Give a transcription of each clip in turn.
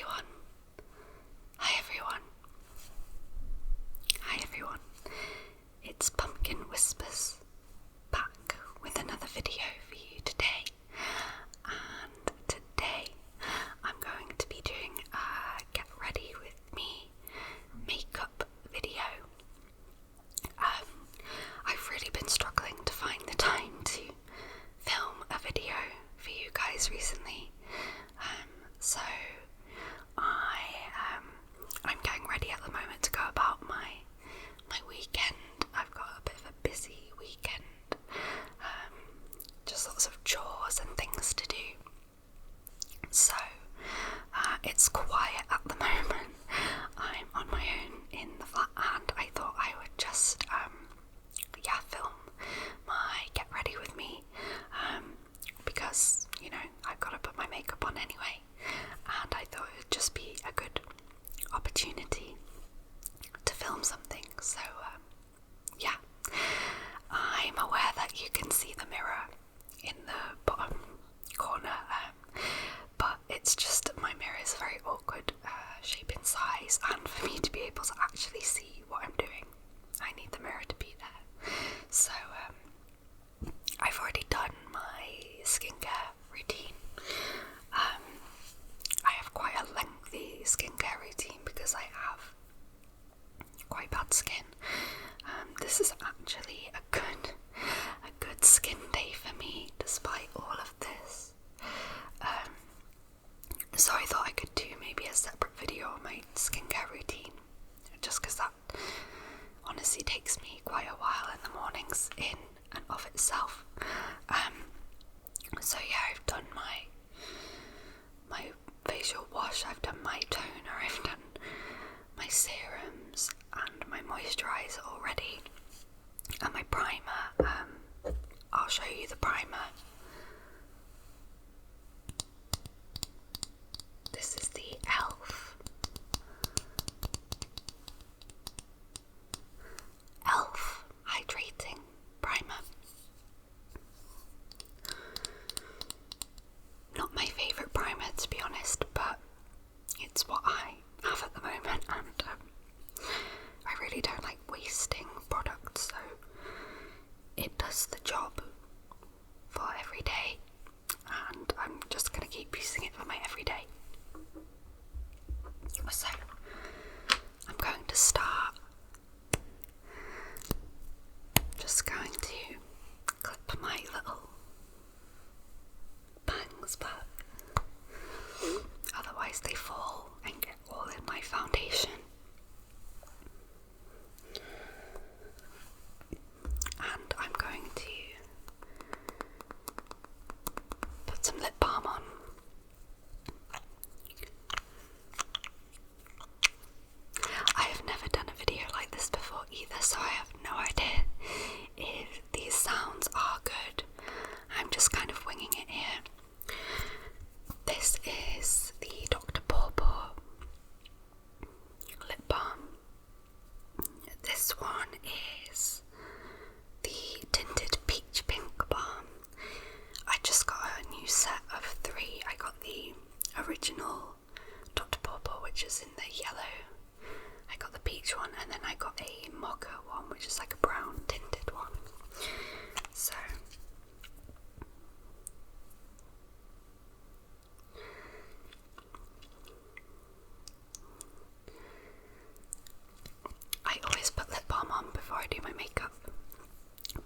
everyone. Hi everyone. Hi everyone. It's Pumpkin Whispers back with another video for you today. And today I'm going to be doing a get ready with me makeup video. I've really been struggling to find the time to film a video for you guys recently. So I'm getting ready at the moment to go about my weekend. I've got a bit of a busy weekend, just lots of chores and things to do. So it's quiet at the moment. I'm on my own in the flat, and I thought I would just film my get ready with me, because I've got to put my makeup on anyway, and I thought it would just be a good opportunity to film something. So I'm aware that you can see the mirror in the bottom corner, but it's just my mirror is a very awkward shape and size, and for me to be able to actually see what I'm doing, I need the mirror to be there. So I've already done my skincare routine. I have quite a lengthy skincare routine because I have quite bad skin. This is actually a good skin day for me despite all of this. So I thought I could do maybe a separate video on my skincare routine, just because that honestly takes me quite a while in the mornings in and of itself. So I've done my facial wash, I've done my toner, I've done my serums and my moisturiser already, and my primer. I'll show you the primer. This is the Elf Hydrating Primer. Not my favourite primer, to be honest, but it's what I have at the moment, and I really don't like wasting products, so it does the job for every day, and I'm just going to keep using it for my everyday. So I'm going to start just going to clip my little bangs back, otherwise they fall and get all in my foundation. And I'm going to put some lip balm on. I have never done a video like this before either, so I have no idea if these sounds are good. I'm just kind of winging it here. This is the Dr. Pawpaw lip balm. This one is the tinted peach pink balm. I just got a new set of 3. I got the original Dr. Pawpaw, which is in the yellow. I got the peach one, and then I got a mocha one, which is like a brown tinted one. So I always put lip balm on before I do my makeup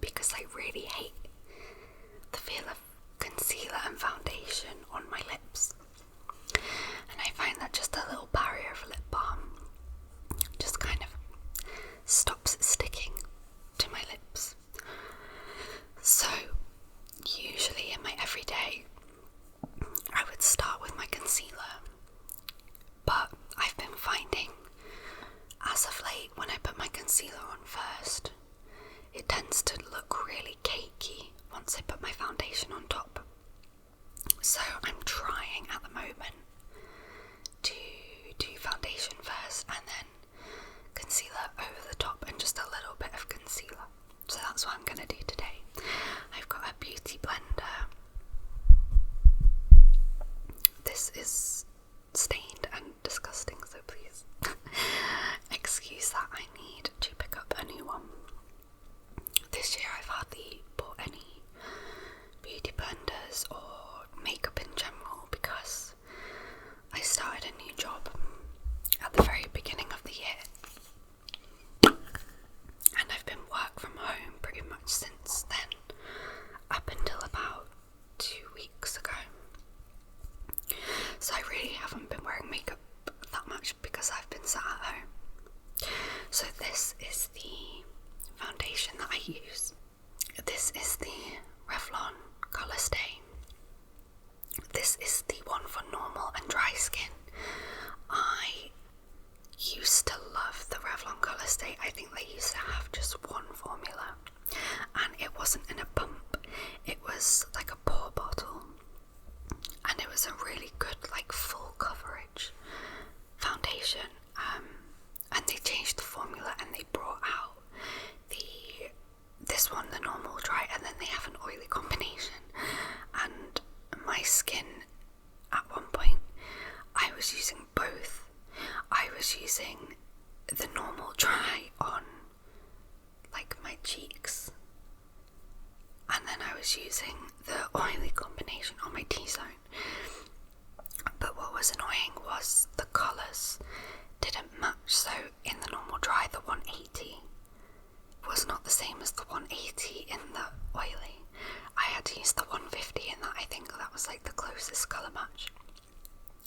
because I really hate the feel of concealer and foundation on my lips, and I find that just a little barrier of lip balm just kind of stops it sticking to my lips. So haven't been wearing makeup that much because I've been sat at home. So this is the foundation that I use. This is the Revlon Colour Stay. This is the one for normal and dry skin. I used to love the Revlon Colour Stay. I think they used to have just one formula, and it wasn't in a pump, it was like a pour bottle, and it was a really good like full coverage foundation. And they changed the formula and they brought out this one, the normal dry, and then they have an oily combination. And my skin, at one point, I was using both. I was using the normal dry on like my cheeks, and then I was using the oily combination on my T-zone. But what was annoying was the colours didn't match. So in the normal dry, the 180 was not the same as the 180 in the oily. I had to use the 150 in that. I think that was like the closest colour match.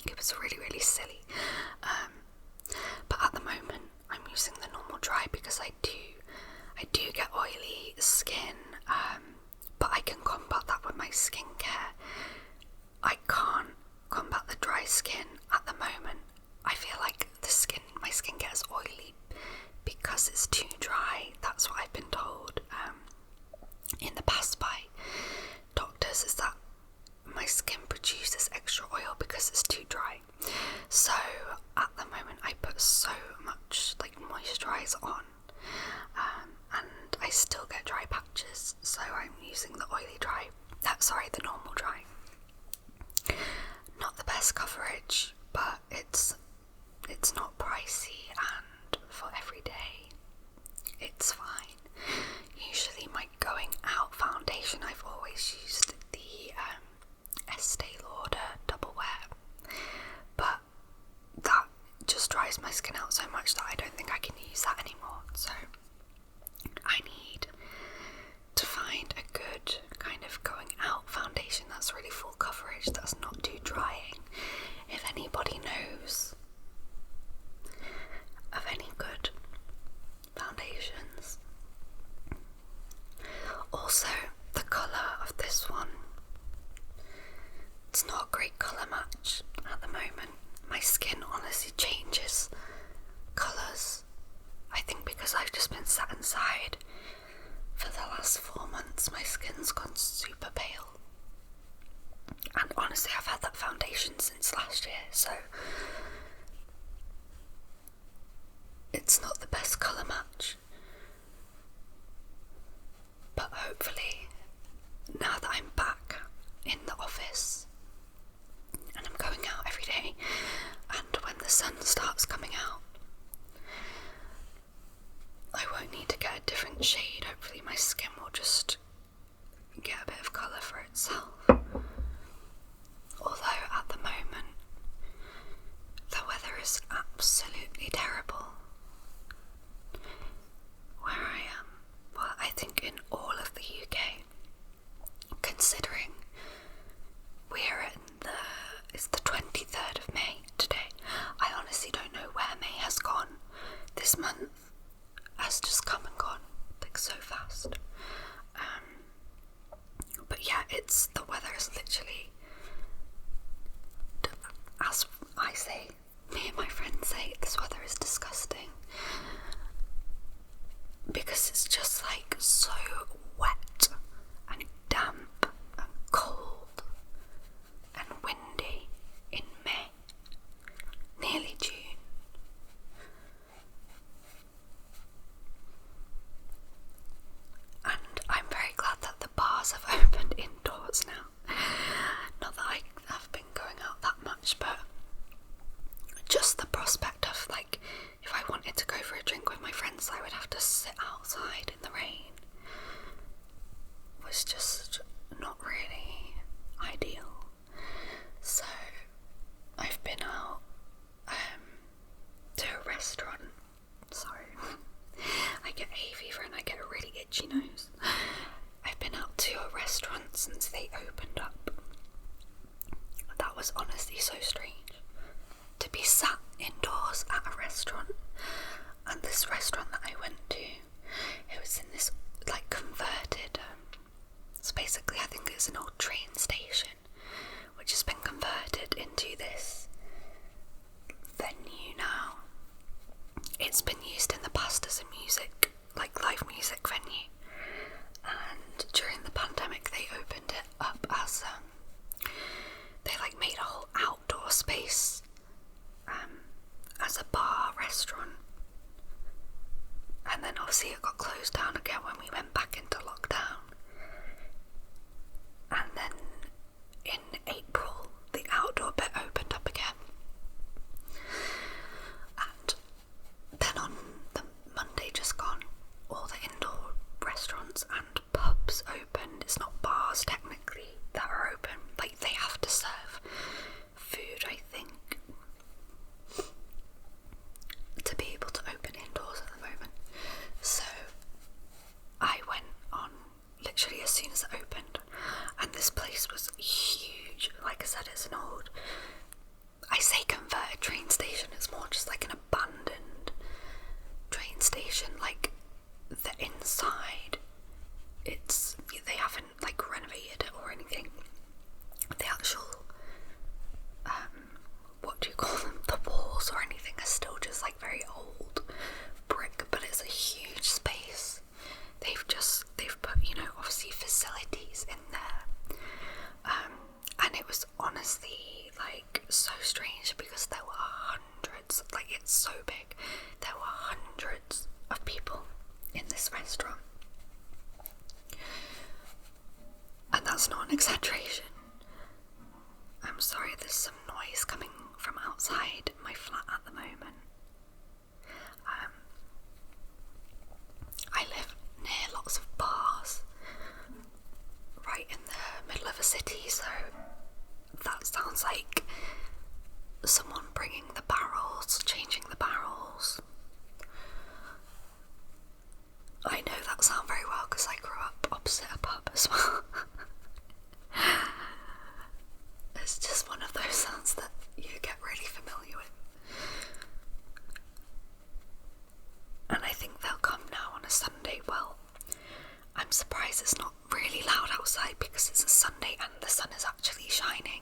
It was really, really silly. But at the moment, I'm using the normal dry because I do get oily skin, but I can combat that with my skincare. I can't combat the dry skin at the moment. I feel like my skin gets oily because it's too dry. That's what I've been told in the past by doctors, is that my skin produces extra oil because it's too dry. So at the moment I put so much like moisturiser on, and I still get dry patches, so I'm using the oily dry, the normal dry. Not the best coverage, but it's not pricey, and for every day it's fine. Usually my going out foundation, I've always used the Estee Lauder Double Wear, but that just dries my skin out so much that I don't think I can use that anymore. So I need to find a good kind of going out foundation that's really full coverage, that's not too drying. If anybody knows of any good foundations. Also, the colour of this one, it's not a great colour match at the moment. My skin honestly changes colours. I think because I've just been sat inside for the last 4 months, my skin's gone super pale. And honestly, I've had that foundation since last year, so it's not the best colour match. But hopefully, now that I'm back in the office and I'm going out every day, and when the sun starts coming out, I won't need to get a different shade. Hopefully my skin will just get a bit of colour for itself. Although at the moment the weather is absolutely terrible where I am. Well, I think in all of the UK, considering it's the 23rd of May today. I honestly don't know where May has gone. This month has just come and gone like so fast. But yeah, the weather is literally, as I say, me and my friends say, this weather is disgusting. as a bar restaurant, and then obviously it got closed down again when we went back into lockdown. And then in April the outdoor bit opened up again, and then on the Monday just gone, all the indoor restaurants and pubs opened. It's not bars technically that are open, like they have to serve food, I think, to be able to open indoors at the moment. So I went on literally as soon as it opened, and this place was huge. Like I said, it's an old, I say converted train station, it's more just like an abandoned train station. Like the inside, they haven't like renovated it or anything. The actual what do you call them, the walls or anything are still just like very old brick, but it's a huge space. They've put, you know, obviously facilities in there, and it was honestly like so strange because there were hundreds, like it's so big, there were hundreds of people in this restaurant, and that's not an exaggeration. I'm sorry, there's some noise coming from outside my flat at the moment. I live near lots of bars, right in the middle of a city, so that sounds like someone bringing the barrels, changing the barrels. I know that sound very well because I grew up opposite a pub as well. It's just one of those sounds that you get really familiar with. And I think they'll come now on a Sunday. Well, I'm surprised it's not really loud outside because it's a Sunday and the sun is actually shining.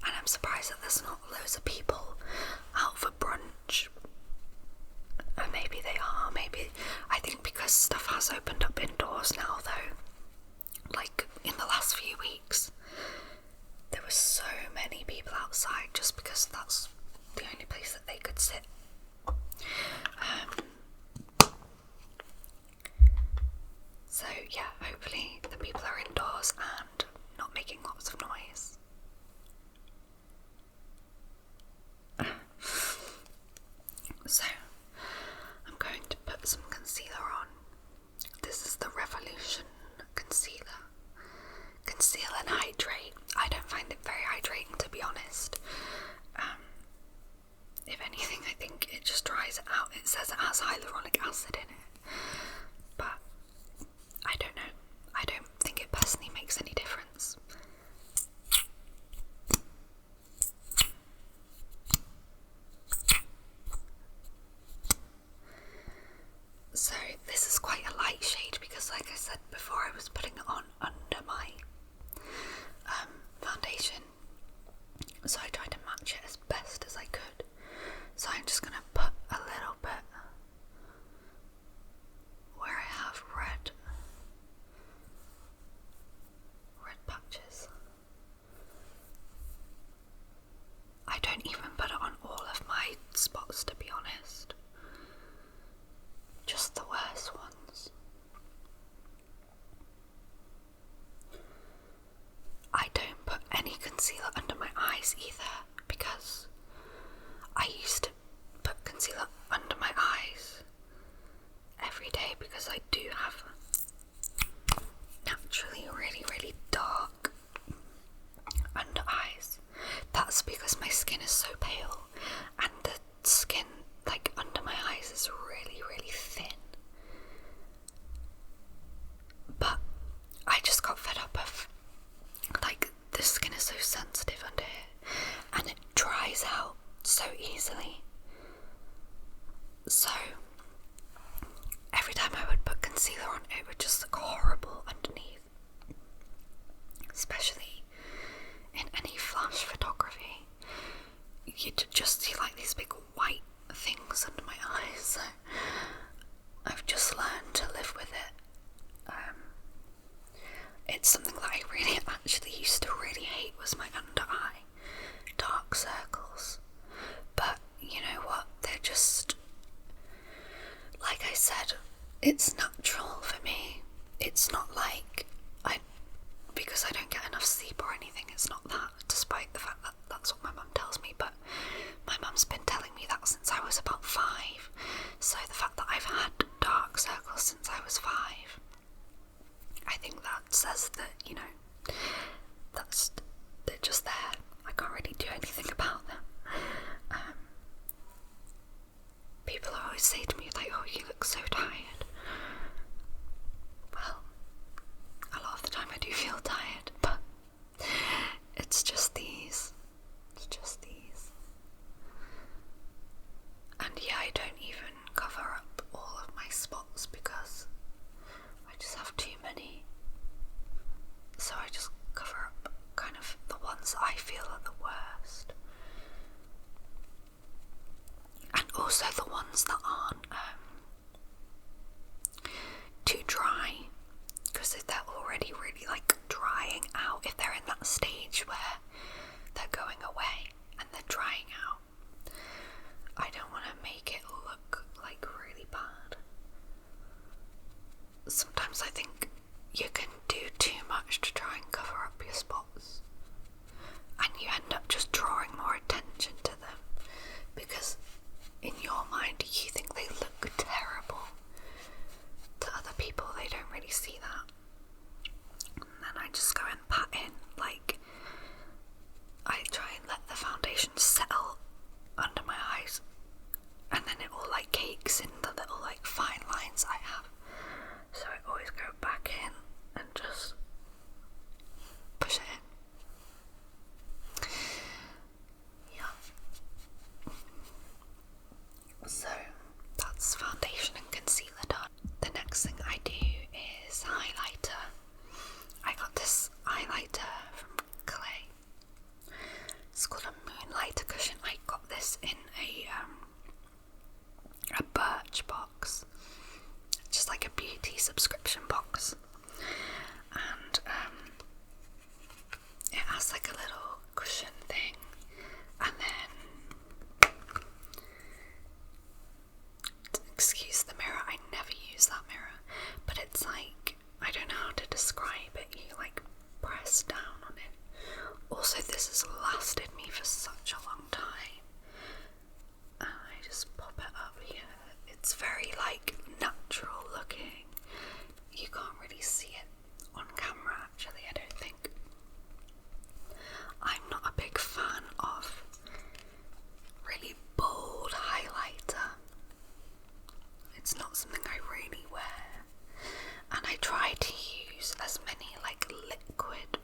And I'm surprised that there's not loads of people out for brunch. And maybe they are, maybe. I think because stuff has opened up indoors now though, like in the last few weeks, there were so many people outside just because that's the only place that they could sit. So yeah, hopefully the people are indoors and not making lots of noise. So I'm going to put some concealer on. This is the Revolution concealer. Conceal and hydrate. I don't find it very hydrating, to be honest. If anything, I think it just dries it out. It says it has hyaluronic acid in it, but I don't know. I don't think it personally makes any difference. So this is quite a light shade because, like I said before, I was putting it on under my foundation, so I tried to match it as best as I could. So I'm just going to put a little bit where I have red patches. I don't even put it on all of my spots, to be honest, just the worst ones. I don't put any concealer under my eyes either, because I used to put concealer under my eyes every day because I do have naturally really, really dark under eyes. That's because my skin is so pale and the skin like under my eyes is really, really thin. But I just got fed up of like the skin is so sensitive under here and it dries out so easily. So every time I would put concealer on, it would just look horrible underneath, especially in any flash photography. You'd just see like these big white things under my eyes, so I've just learned to live with it. It's something that I really actually used to really hate, was my under eye dark circles, but you know what, they said, it's natural for me. It's not like because I don't get enough sleep or anything. It's not that, despite the fact that that's what my mum tells me. But my mum's been telling me that since I was about 5. So the fact that I've had dark circles since I was 5, I think that says that, you know, they're just there. I can't really do anything about them. People always say to me, like, oh, you look so tired. Well, a lot of the time I do feel tired, but it's just these. It's just these. And yeah, I don't even cover up all of my spots because I just have too many. So I just cover up kind of the ones that I feel are the worst. And also the ones that aren't too dry, because if they're already really like drying out, if they're in that stage where they're going away and they're drying out, I don't want to make it look like really bad. Sometimes I think you can do too much to try and cover up your spots, and you end up just drawing more attention to them, because in your mind you think they look terrible. To other people, they don't really see that. And then I just go and pat in, like, I try and let the foundation settle under my eyes, and then it all like cakes in the little like fine lines I have. So I always go back in and just push it in. Yeah. So that's foundation and concealer done. The next thing I do is highlighter. I got this highlighter from Clay. It's called a Moonlighter Cushion. I got this in a Birch box, just like a beauty subscription box, and it has like a little cushion thing, and then, excuse the mirror, I never use that mirror, but it's like, I don't know how to describe it, you like press down on it. Also, this has lasted me for such a long time, and I just pop it up here. It's very like natural looking. You can't really see it on camera actually, I don't think. I'm not a big fan of really bold highlighter. It's not something I really wear, and I try to use as many like liquid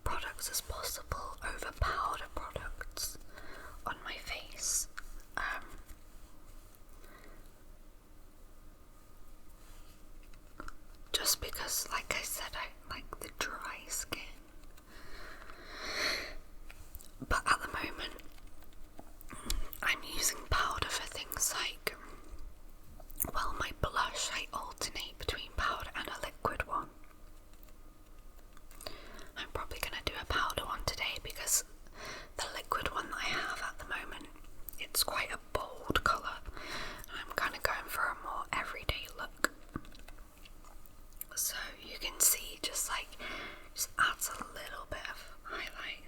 products as possible over powder products on my face. Just because, like I said, I like the dry skin. But at the moment, I'm using powder for things like, well, my blush, I alternate between powder and a liquid one. I'm probably going to do a powder one today because the liquid one that I have at the moment, it's quite a bold colour, and I'm kind of going for a more everyday look. So you can see just adds a little bit of highlight.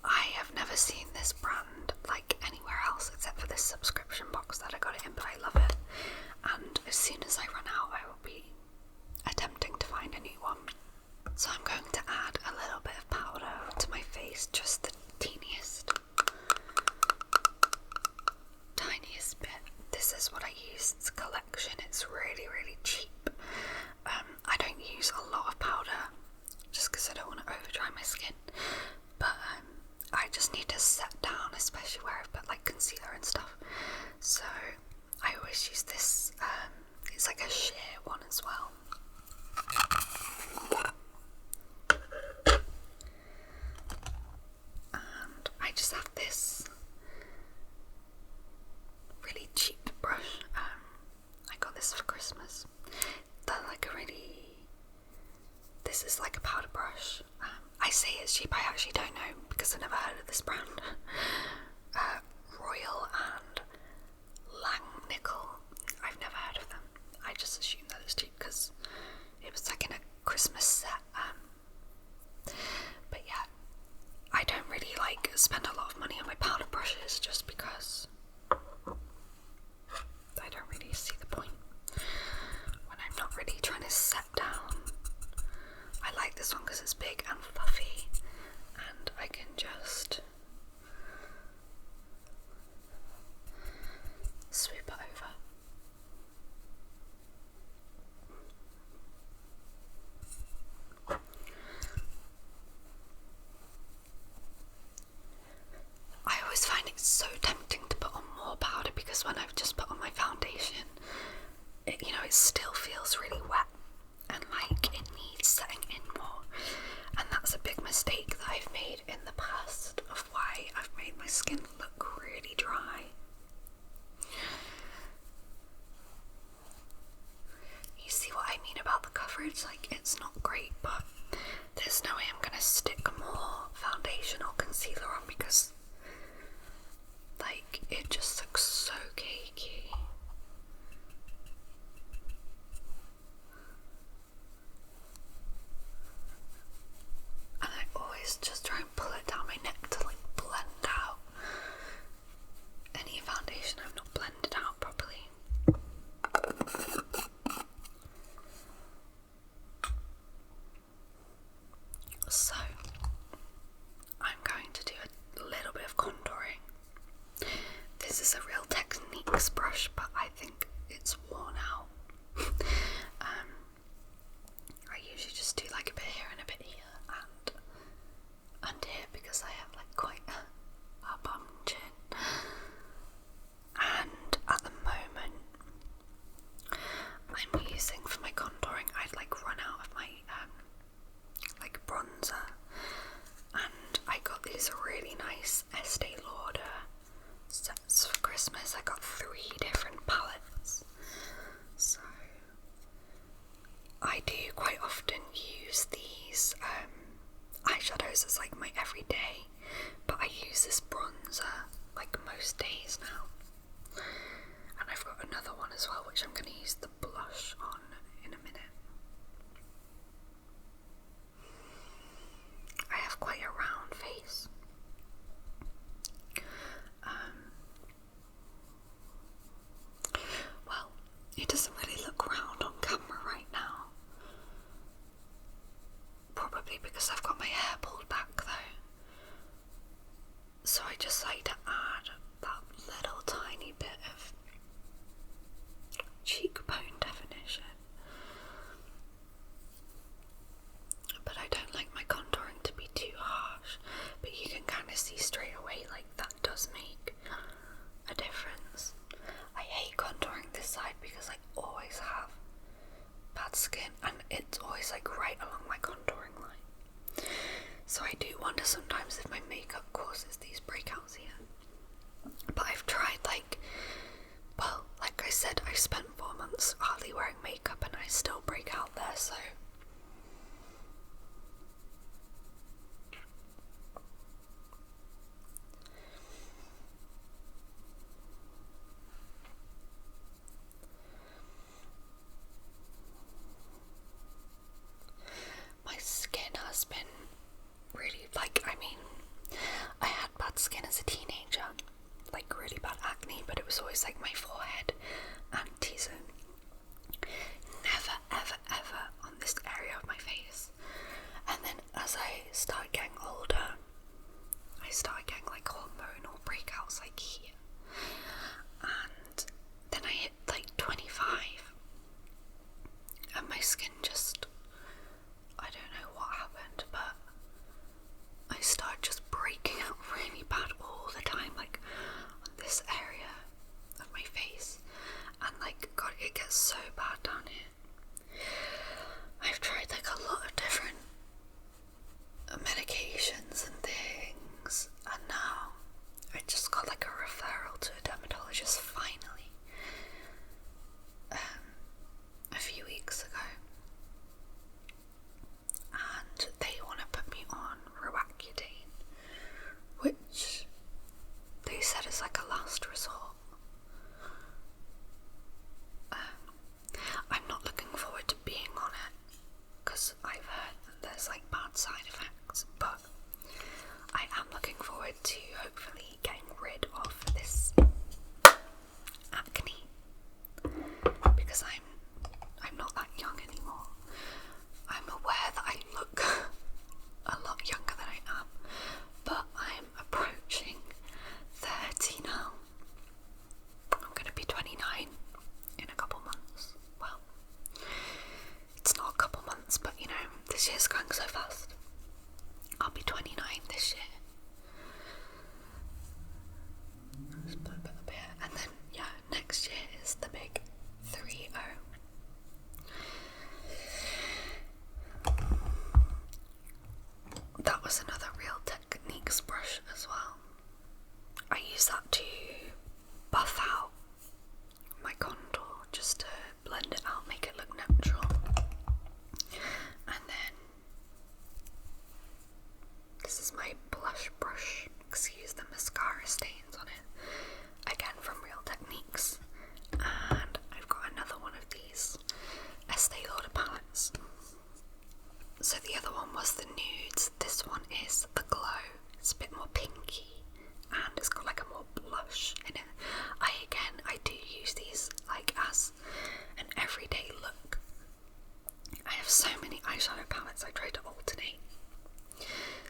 I have never seen this brand like anywhere else except for this subscription box that I got it in, but I love it. And as soon as I run out, I will be attempting to find a new one. So I'm going to add a little bit of powder to my face, just the tiniest, tiniest bit. This is what I use. It's a collection. It's really, really cheap. I don't use a lot of powder just because I don't want to over dry my skin. But I just need to set down, especially where I've put like concealer and stuff. So I always use this. It's like a sheer one as well. And I just have this really cheap brush. I got this for Christmas. They're like a really this is like a powder brush. I say it's cheap, I actually don't know because I've never heard of this brand. Royal and Langnickel. I've never heard of them. I just assumed that it's cheap because it was like in a Christmas set. But yeah, I don't really like spend a lot of money on my powder brushes just because I don't really see the point when I'm not really trying to set down. I like this one because it's big and fluffy and I can just swoop it over. I always find it so tempting to put on more powder because when I've just put on my foundation, it still feels really wet and like it needs setting in more. And that's a big mistake that I've made in the past of why I've made my skin look really dry. You see what I mean about the coverage? Like, it's not great, but there's no way I'm gonna stick more foundation or concealer on because like it just looks so cakey. And I always just try and pull it down my neck to like blend out any foundation I've not blended out properly. So I'm going to do a little bit of contouring. This is a Real Techniques brush, but I think it's worn out. I usually just do like a bit here and a bit here and here because I have like quite a bum chin. And at the moment I'm using for my contouring, I'd like run out of my like bronzer, and I got these really nice Estee Lauder sets for Christmas. I got 3 different palettes, so I do quite often use these eyeshadows as like my everyday, but I use this bronzer like most days now. And I've got another one as well which I'm going to use the blush on in a minute. I have quite a round face. Well, it doesn't really look round on camera right now. Probably because I've got my hair pulled back though. So I just like to add that little tiny bit of cheekbone definition. But I don't like my contouring to be too harsh. But you can kind of see straight away like that does make a difference. I hate contouring this side because I always have bad skin and it's always like right along my contouring line. So I do wonder sometimes if my makeup causes these breakouts here. But I've tried like I said, I spent 4 months hardly wearing makeup and I still break out there, so my skin has been really I had bad skin as a teenager, like really bad acne, but it was always like my forehead and T-zone. Never ever ever on this area of my face. And then as I started getting older, I started getting like hormonal breakouts like here. And then I hit like 25 and my skin just, I don't know what happened, but I started just breaking out really bad all the time, like on this area of my face, and like God, it gets so bad down here. I've tried like a lot of different medications and things, and now I just got like a referral to a dermatologist finally a few weeks ago, just to blend it out, make it look natural. And then this is my blush brush. Excuse the mascara stains on it. Again from Real Techniques. And I've got another one of these Estee Lauder palettes. So the other one was the nudes. This one is the glow. It's a bit more pinky and it's got like a more blush in it. I do use these like as an everyday look. I have so many eyeshadow palettes, I try to alternate.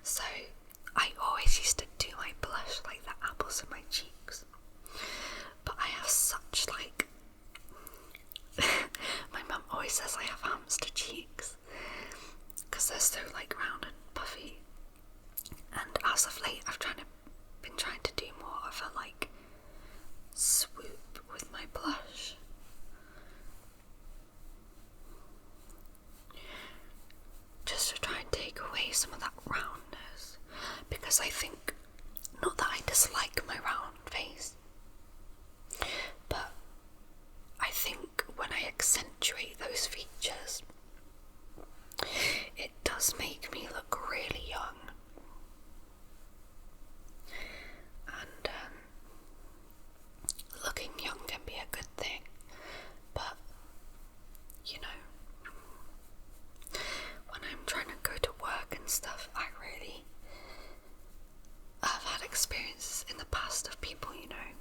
So I always used to do my blush like the apples of my cheeks. But I have such like my mum always says I have hamster cheeks because they're so like round and puffy. And as of late I've been trying to do more of a like swoop with my blush. Just to try and take away some of that roundness, because I think, not that I dislike my round face, but I think when I accentuate those features, it does make me look really young. And looking young can be a good thing, but you know, when I'm trying to go to work and stuff, I've had experiences in the past of people, you know,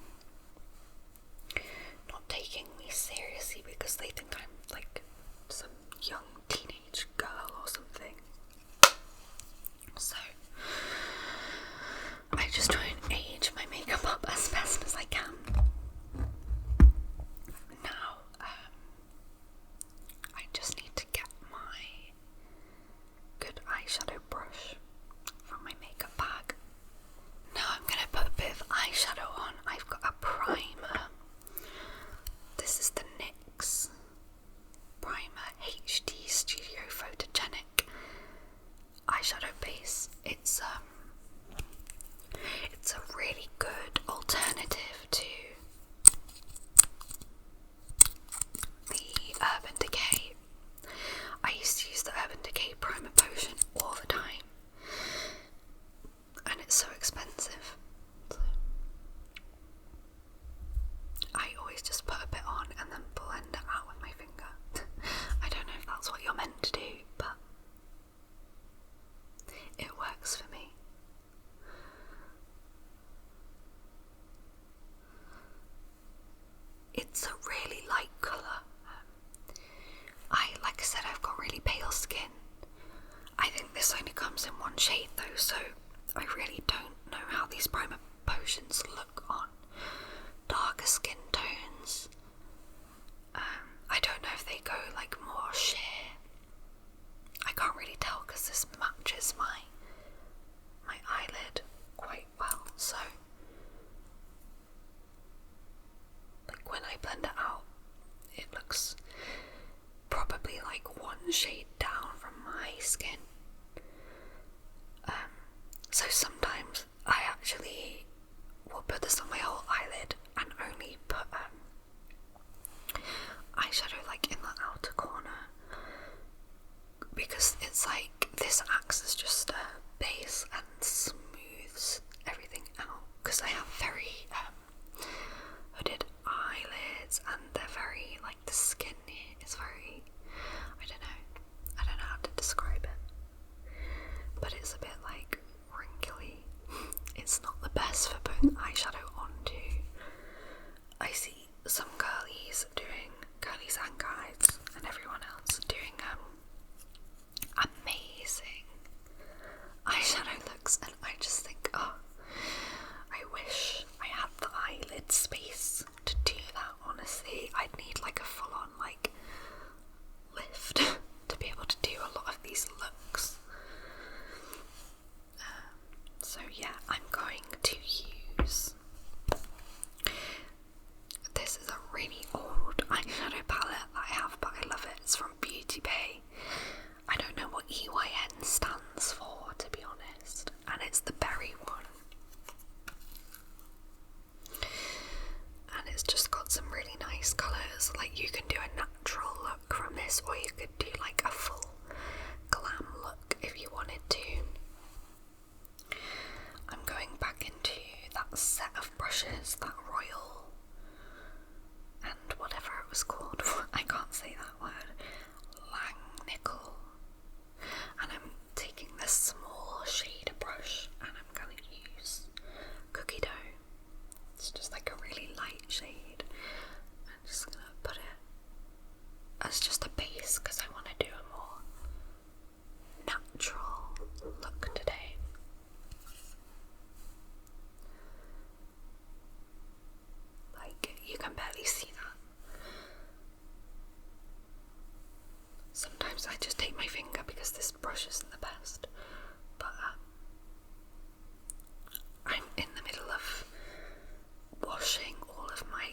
not taking me seriously because they think I'm like some young teenage girl or something. So I just try and age my makeup up as best as I can. Now, I just need to get my good eyeshadow brush from my makeup bag. Now I'm going to put a bit of eyeshadow on. I've got a primer. This is the NYX Primer HD Studio Photogenic eyeshadow base. It's a really good alternative to the Urban Decay. I used to use the Urban Decay Primer Potion all the time, and it's so expensive. So I always just put a bit on and then blend it out with my finger. I don't know if that's what you're meant to do, but it works for me. It's a really light colour. Like I said, I've got really pale skin. I think this only comes in one shade though, so I really don't know how these primer potions look on darker skin tones. I don't know if they go like more sheer. I can't really tell because this matches my eyelid quite well, so like when I blend it out, it looks probably like one shade down from my skin. So sometimes I actually will put this on my whole eyelid and only put eyeshadow like in the outer corner, because it's like this acts as just a base and smooths everything out, because I have very hooded eyelids and they're very like the skin here is very, I don't know how to describe it, but it's a bit like wrinkly. It's not the best for putting eyeshadow onto. I see some girlies and guys and everyone else doing amazing eyeshadow looks, and I just think, oh, I wish I had the eyelid space to do that. Honestly, I'd need like a full-on like lift to be able to do a lot of these looks. So yeah, I'm going to use, this is a really old eyeshadow palette that I you can do a natural look from this, or you could do like a full glam look if you wanted to. I'm going back into that set of brushes, that Royal and whatever it was called, I can't say that word, Nickel, and I'm taking this small shade brush and I'm going to use Cookie Dough. It's just like a really light shade. I'm just going to put it as just a base because I want to do a more natural look today. Like, you can barely see that. Sometimes I just take my finger because this brush isn't the best, but I'm in the middle of washing all of my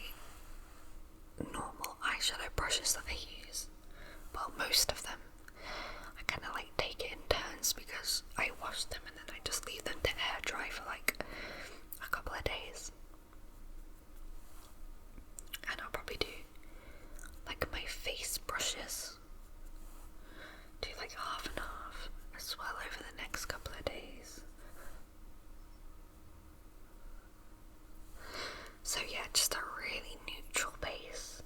normal eyeshadow brushes that I use. Well, most of them. I kind of like take it in turns because I wash them and then I just leave them to air dry for like a couple of days. And I'll probably do like my face brushes. Do like half and half as well over the next couple of days. So yeah, just a really neutral base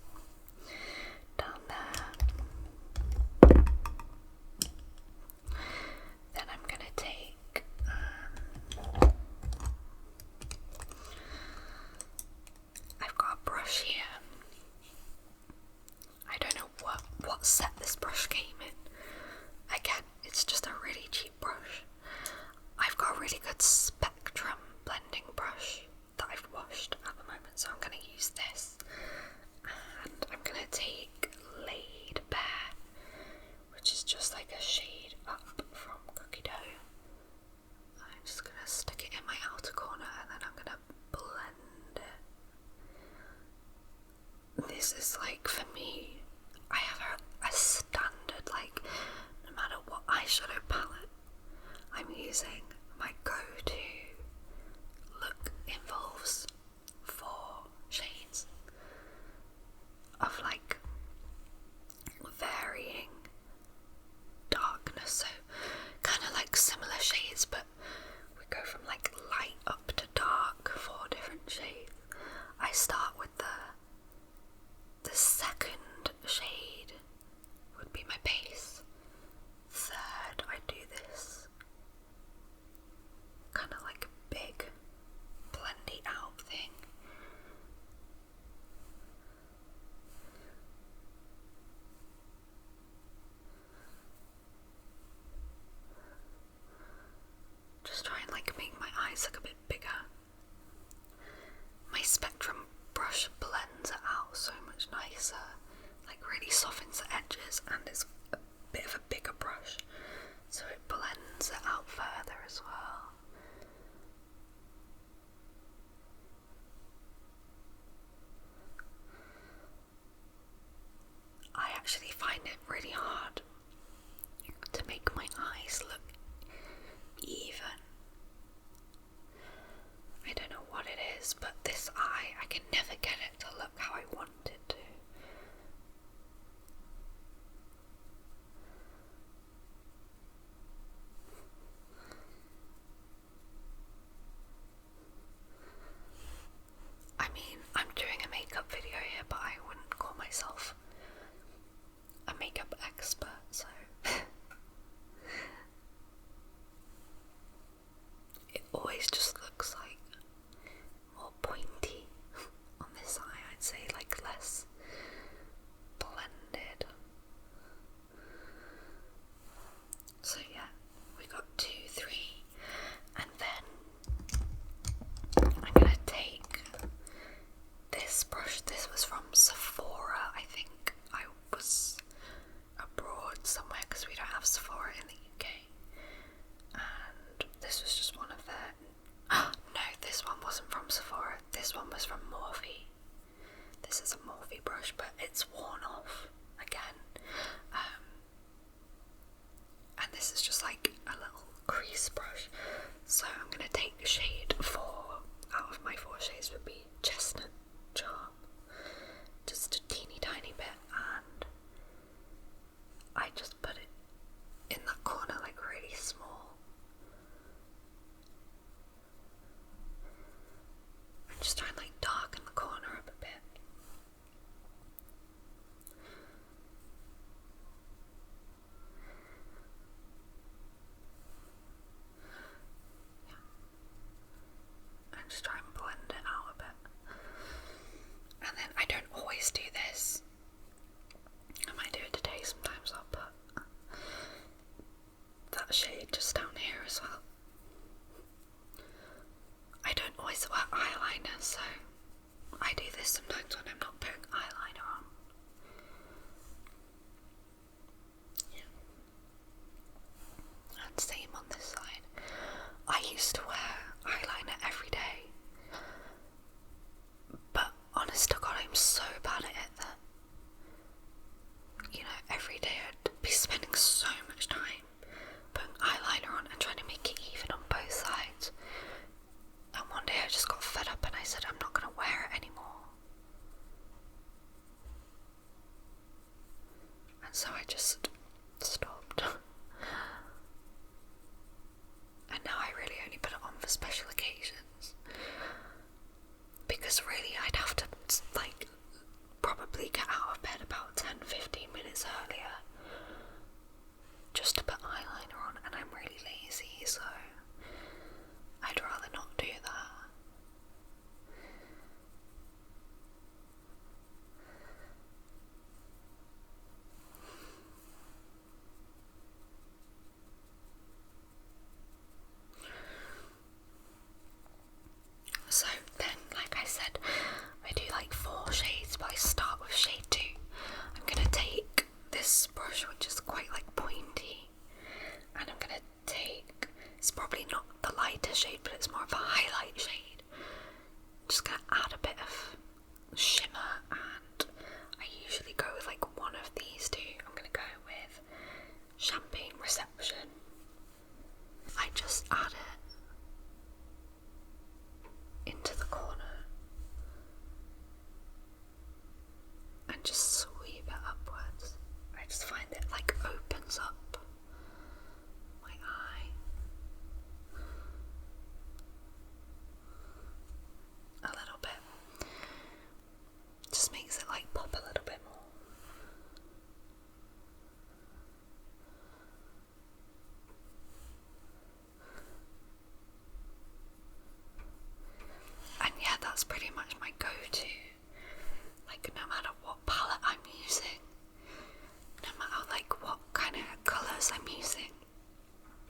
down there. Then I'm gonna take I've got a brush here. I don't know what set this brush came in. Again, it's just a really cheap brush. I've got a really good Spectrum blending brush that I've washed at the moment, so I'm going to use this. And I'm going to take Laid Bare, which is just like a shade up from Cookie Dough. I'm just going to stick it in my outer corner and then I'm going to blend it. This is like, for me, I have a standard, like, no matter what eyeshadow palette I'm using, my go-to look involves 4 shades of like varying darkness, so kind of like similar shades, but we go from like light up to dark, 4 different shades. I start with the second shade would be my base. Third, I do this kind of like big blendy out thing. Just try and like make my eyes look a bit bigger. My Spectrum brush blends it out so much nicer, like really softens the edges, and it's a bit of a bigger brush, so it blends it out further as well. I actually find it really hard to make my eyes look even. I don't know what it is, but this eye, I can never get it to look how I want it to. I mean, I'm doing a makeup video here, but I wouldn't call myself a makeup expert, so it always just looks like more pointy on this eye, I'd say, like less much time putting eyeliner on and trying to make it even on both sides. And one day I just got fed up and I said, I'm not going to wear it anymore. And so I just stopped. And now I really only put it on for special occasions. Because really I'd have to probably get out of bed about 10-15 minutes earlier just to put eyeliner on, and I'm really lazy, so I'd rather not do that. So then, like I said, I do 4 shades, but I start with shade 2. I'm going to take this brush, which is quite pointy, and I'm going to take, it's probably not the lighter shade, but it's more of a highlight shade. I'm just going to add a bit of shimmer, and I usually go with one of these two. I'm going to go with Champagne Reception. I just add it into the corner and just sweep it upwards. I just find it opens up my eye a little bit. Just makes it pop a little bit more. And yeah, that's pretty much my go-to. No matter what palette I'm using, no matter what kind of colours I'm using.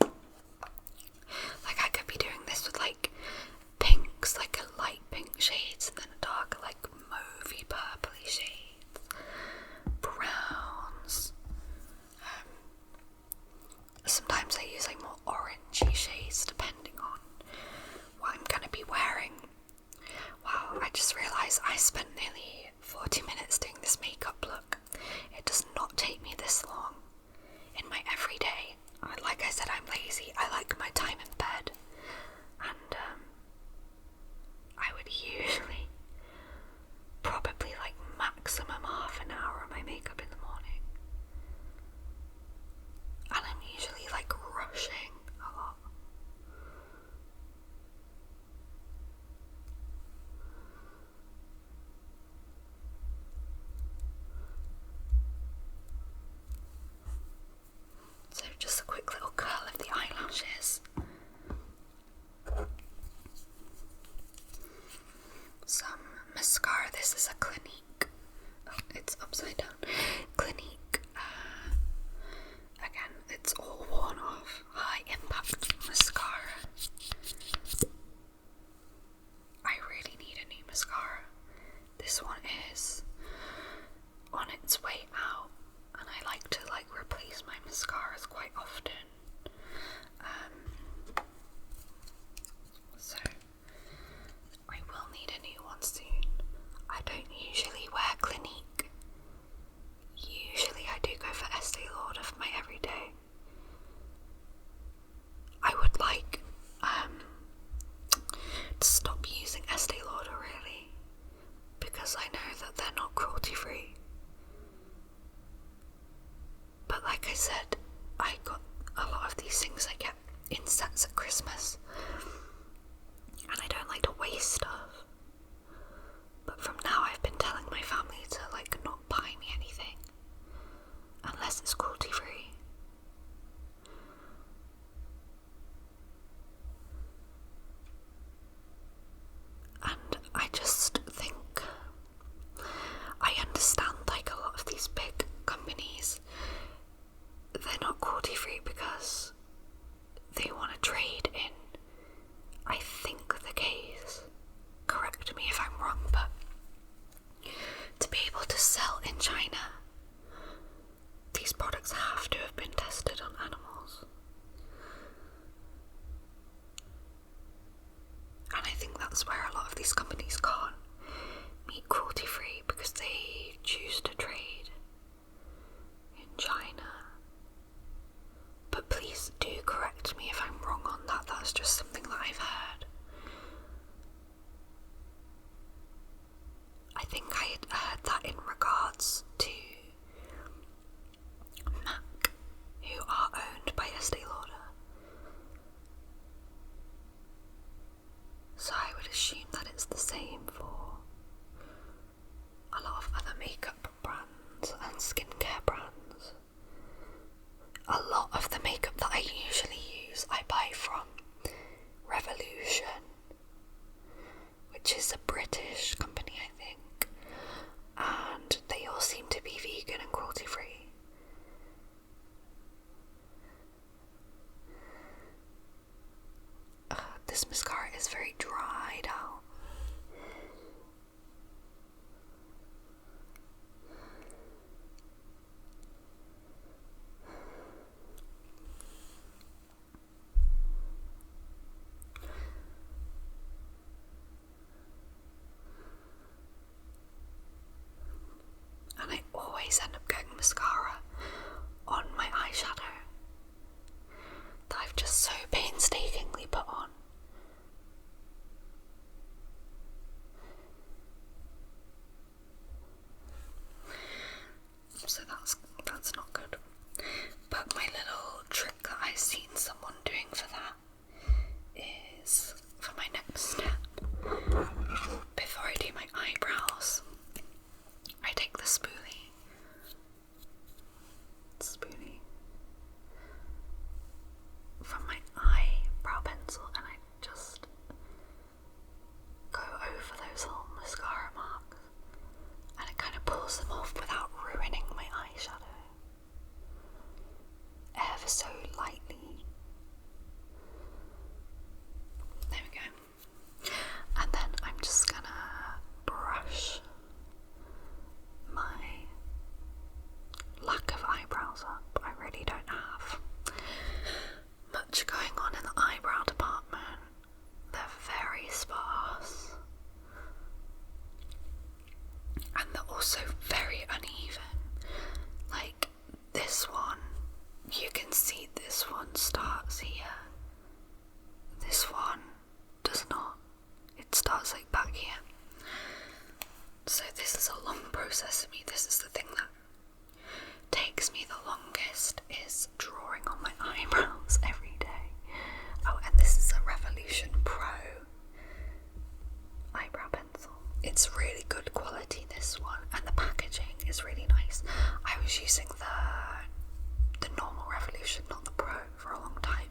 I could be doing this with pinks, a light pink shades, and then a darker mauvey purpley shades, browns. Sometimes I use more orangey shades depending on what I'm gonna be wearing. Wow, I just realised I spent nearly 40 minutes doing this makeup look. It does not take me this long in my everyday. Like I said, I'm lazy. I like my time in bed, and I would usually probably maximum half an hour of my makeup in the morning, and I'm usually rushing a lot. So just a quick little curl of the eyelashes. Some mascara. This is a Clinique. Oh, it's upside down. Clinique. Again, it's all worn off. High impact mascara. I really need a new mascara. This one is on its way out, and I like to replace my mascaras quite often. So I will need a new one soon. I don't usually wear Clinique. Usually I do go for Estee Lauder for my everyday. I would to stop using Estee Lauder really, because I know that they're not cruelty free. But like I said, I got a lot of these things I get in sets at Christmas, and I don't like to waste stuff. But from now I've been telling my family to not buy me anything unless it's cruelty free. And I just think I understand a lot of these big companies, they're not cruelty free because they want to trade in, I think, the case drawing mascara on my eyeshadow that I've just so painstakingly put on. So that's not good. But my little trick that I've seen someone doing for that is, for my next step, before I do my eyebrows, I take the spoolie from my eyebrow pencil and I just go over those little mascara marks, and it kind of pulls them off without ruining my eyeshadow, ever so lightly. There we go. And then I'm just gonna brush my lack of eyebrows up. I really don't have much going on in the eyebrow department. They're very sparse, and they're also very uneven. Like this one, you can see this one starts here. This one does not. It starts like back here. So this is a long process for me. This is the thing that takes me the longest, is drawing on my eyebrows every day. Oh, and this is a Revolution Pro eyebrow pencil. It's really good quality, this one, and the packaging is really nice. I was using the normal Revolution, not the Pro, for a long time,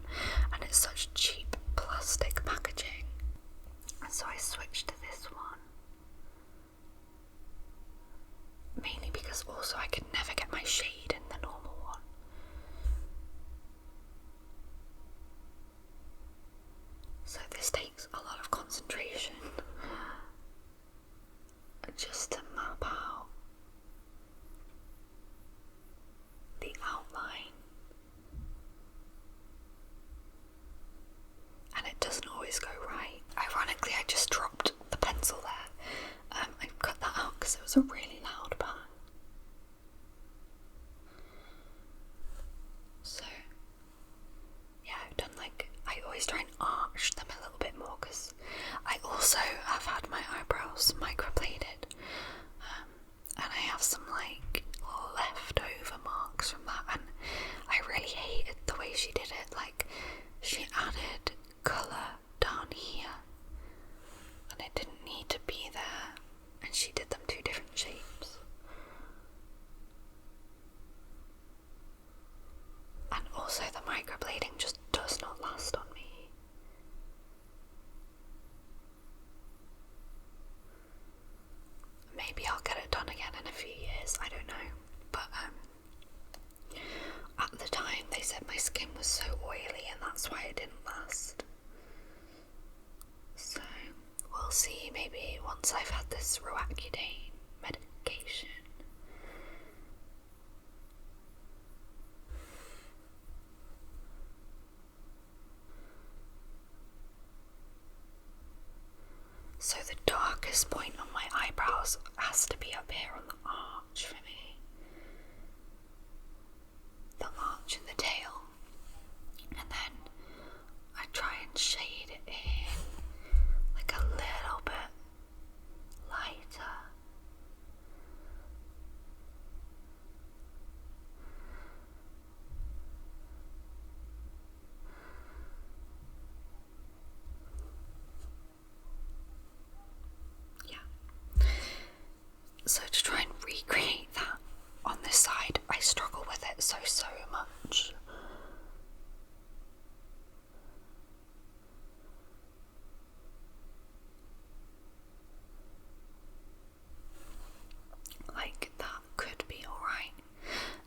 and it's such cheap plastic packaging, and so I switched to this one, mainly because also I could never get my shade in the normal one. So this takes a lot of concentration just to map out the outline, and it doesn't always go right. Ironically, I just dropped the pencil there. I cut that out because it was a really loud bang. So yeah, I've done I always try and arch them a little bit more, because I also have had my eyebrows microbladed, and I have some leftover marks from that, and I really hated the way she did it. She added colour down here, and it didn't need to be there, and she did them two different shapes. And also the microblading just does not last on me. Maybe I'll get it done again in a few years, I don't know. But at the time they said my skin was so oily and that's why it didn't last. So we'll see, maybe once I've had this Roaccutane medication. So the darkest point on my eyebrows has to be up here on the arch for me. The arch and the tail. And then I try and shade it in a little bit lighter. So to try and recreate that on this side, I struggle with it so much. That could be alright.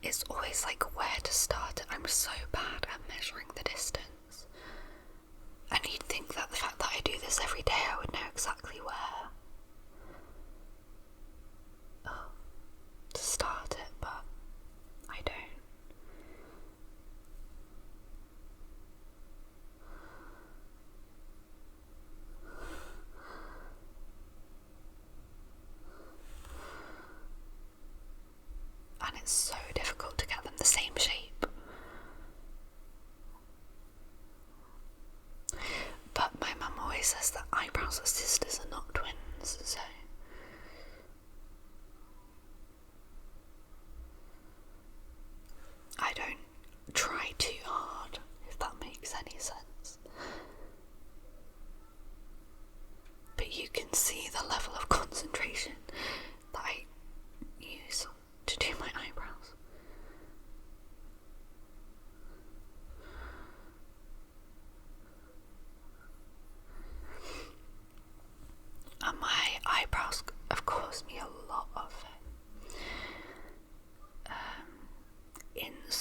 It's always where to start it. I'm so bad at measuring the distance. And you'd think that the fact that I do this every day, I would know exactly where to start it, but I don't. And it's so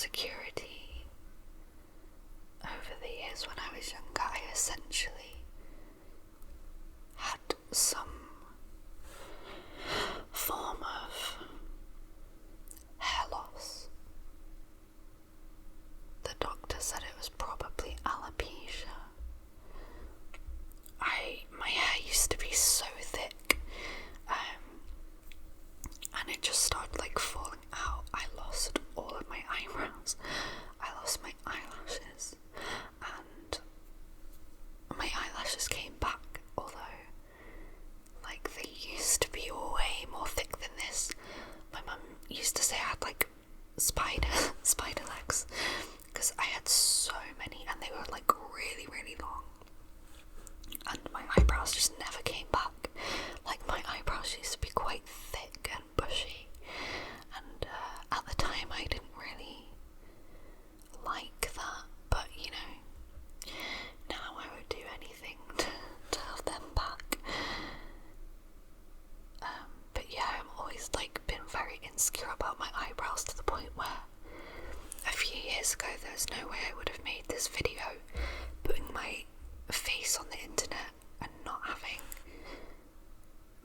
insecurity over the years when I was younger. I essentially had some form of hair loss. The doctor said it was probably alopecia. My hair used to be so thick, and it just started like falling out. I lost all of my eyebrows, I lost my eyelashes, and my eyelashes came back, although like they used to be way more thick than this. My mum used to say I had like spider legs, because I had so many and they were like really, really long, and my eyebrows just never came back. Like my eyebrows used to be quite thick and bushy, and at the time I didn't really like that, but you know, now I would do anything to have them back. But yeah, I'm always like been very insecure about my eyebrows, to the point where a few years ago there's no way I would have made this video putting my face on the internet and not having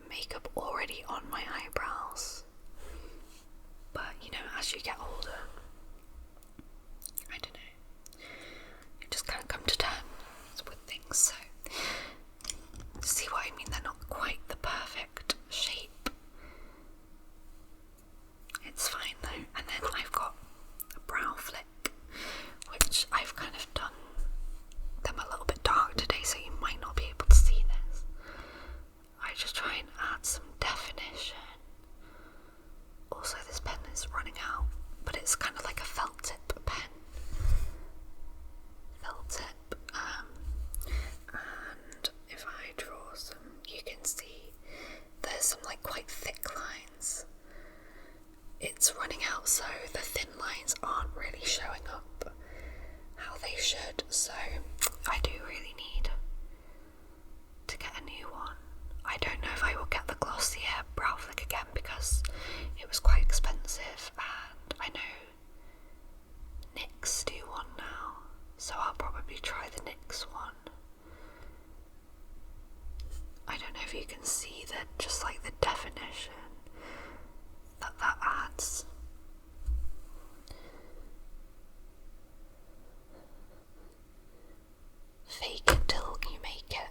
makeup already on my eyebrows. But you know, as you get older, I don't know, you just kind of come to terms with things. So see what I mean? They're not quite the perfect shape. It's fine though. And then I've got a brow flick, which I've kind of done them a little bit dark today, so you might not be able to see this. I just try and add some definition. Also, this pen is running out, but it's kind of like a felt tip pen. Felt tip. And if I draw some, you can see there's some like quite thick lines. It's running out, so the thin lines aren't really showing up how they should, so I do really need to get a new one. I don't know if I will get the Glossier brow flick again, because it was quite expensive, and I know NYX do one now, so I'll probably try the NYX one. I don't know if you can see just like the definition that adds. Fake it till you make it.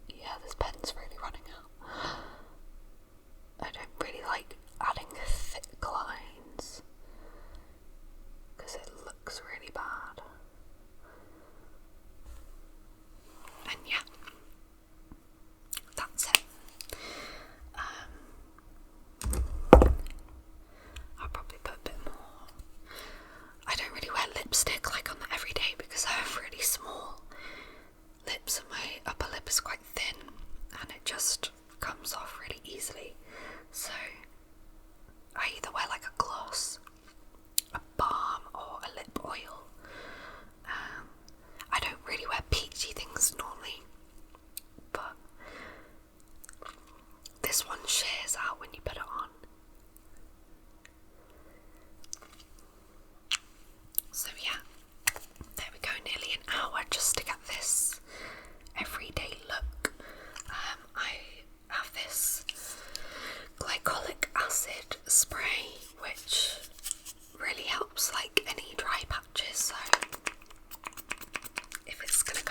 Yeah, this pen's really running out. I don't really like adding thick lines, because it looks really bad. And yeah, that's it. I'll probably put a bit more. I don't really wear lipstick like on the everyday, because I have really small lips and my upper lip is quite thin and it just comes off really easily. So I either wear like a gloss, a balm, or a lip oil. I don't really wear peachy things normally, but this one shears out when you put it on. So yeah, there we go, nearly an hour just to get this everyday look. I have this glycolic acid spray, which really helps like any dry patches, so if it's gonna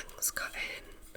things cut in.